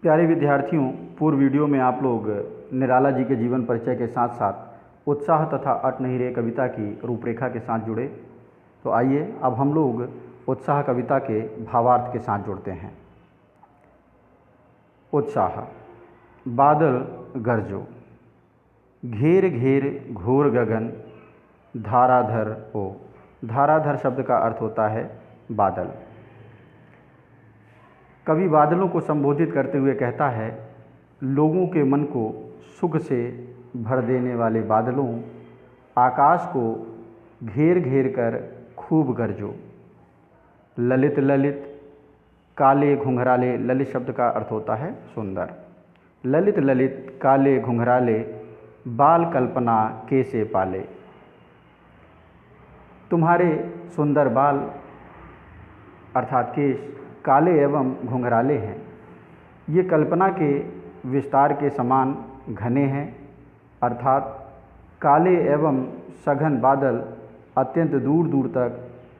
प्यारे विद्यार्थियों, पूर्व वीडियो में आप लोग निराला जी के जीवन परिचय के साथ साथ उत्साह तथा अट नहीं रहे कविता की रूपरेखा के साथ जुड़े। तो आइए अब हम लोग उत्साह कविता के भावार्थ के साथ जुड़ते हैं। उत्साह। बादल गरजो, घेर घेर घोर गगन, धाराधर ओ। धाराधर शब्द का अर्थ होता है बादल। कवि बादलों को संबोधित करते हुए कहता है, लोगों के मन को सुख से भर देने वाले बादलों, आकाश को घेर घेर कर खूब गरजो। ललित ललित काले घुंघराले, ललित शब्द का अर्थ होता है सुंदर। ललित ललित काले घुंघराले, बाल कल्पना कैसे पाले। तुम्हारे सुंदर बाल अर्थात केश काले एवं घुंघराले हैं। ये कल्पना के विस्तार के समान घने हैं, अर्थात काले एवं सघन बादल अत्यंत दूर दूर तक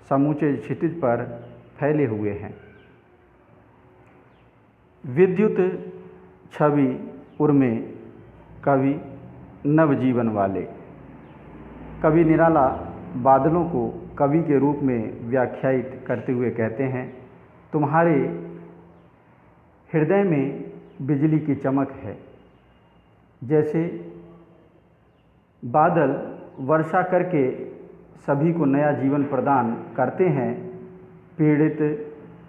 समूचे क्षितिज पर फैले हुए हैं। विद्युत छवि उर्मे कवि नवजीवन वाले। कवि निराला बादलों को कवि के रूप में व्याख्यायित करते हुए कहते हैं, तुम्हारे हृदय में बिजली की चमक है। जैसे बादल वर्षा करके सभी को नया जीवन प्रदान करते हैं, पीड़ित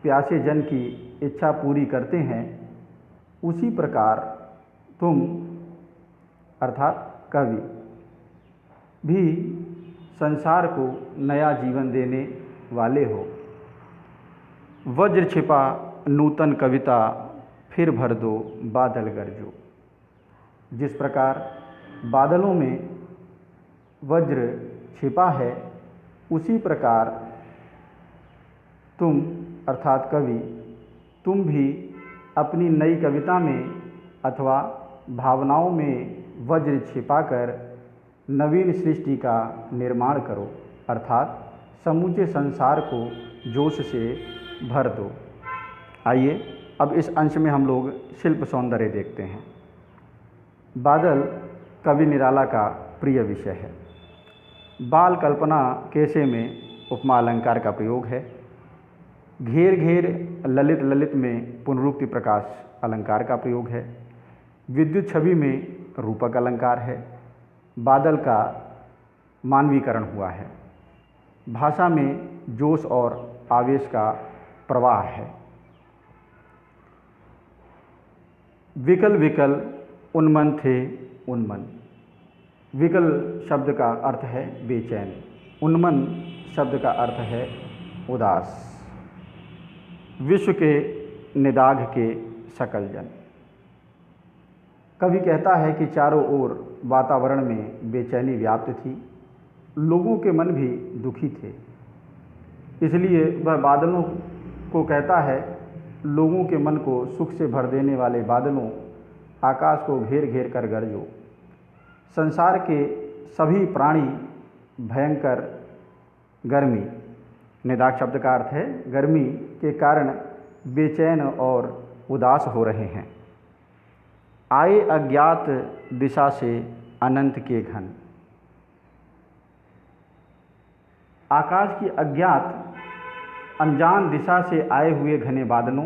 प्यासे जन की इच्छा पूरी करते हैं, उसी प्रकार तुम अर्थात कवि भी संसार को नया जीवन देने वाले हो। वज्र छिपा नूतन कविता, फिर भर दो बादल गरजो। जिस प्रकार बादलों में वज्र छिपा है, उसी प्रकार तुम अर्थात कवि, तुम भी अपनी नई कविता में अथवा भावनाओं में वज्र छिपाकर नवीन सृष्टि का निर्माण करो, अर्थात समूचे संसार को जोश से भर दो। आइए अब इस अंश में हम लोग शिल्प सौंदर्य देखते हैं। बादल कवि निराला का प्रिय विषय है। बाल कल्पना कैसे में उपमा अलंकार का प्रयोग है। घेर घेर ललित ललित में पुनरुक्ति प्रकाश अलंकार का प्रयोग है। विद्युत छवि में रूपक अलंकार है। बादल का मानवीकरण हुआ है। भाषा में जोश और आवेश का प्रवाह है। विकल विकल उन्मन थे उन्मन। विकल शब्द का अर्थ है बेचैन, उन्मन शब्द का अर्थ है उदास। विश्व के निदाघ के सकल जन। कवि कहता है कि चारों ओर वातावरण में बेचैनी व्याप्त थी, लोगों के मन भी दुखी थे। इसलिए वह बादलों को कहता है, लोगों के मन को सुख से भर देने वाले बादलों, आकाश को घेर घेर कर गरजो। संसार के सभी प्राणी भयंकर गर्मी, निदाघ शब्द का अर्थ है गर्मी के कारण बेचैन और उदास हो रहे हैं। आए अज्ञात दिशा से अनंत के घन। आकाश की अज्ञात अनजान दिशा से आए हुए घने बादलों,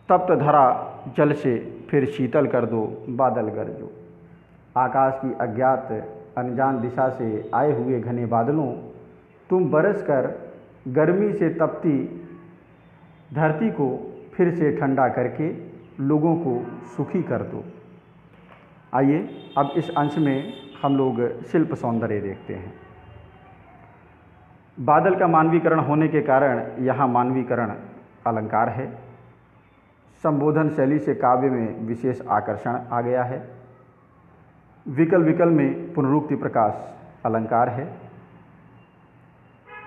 तप्त धरा जल से फिर शीतल कर दो बादल गरजो। आकाश की अज्ञात अनजान दिशा से आए हुए घने बादलों, तुम बरस कर गर्मी से तपती धरती को फिर से ठंडा करके लोगों को सुखी कर दो। आइए अब इस अंश में हम लोग शिल्प सौंदर्य देखते हैं। बादल का मानवीकरण होने के कारण यहाँ मानवीकरण अलंकार है। संबोधन शैली से काव्य में विशेष आकर्षण आ गया है। विकल विकल में पुनरुक्ति प्रकाश अलंकार है।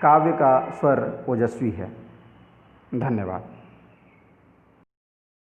काव्य का स्वर ओजस्वी है। धन्यवाद।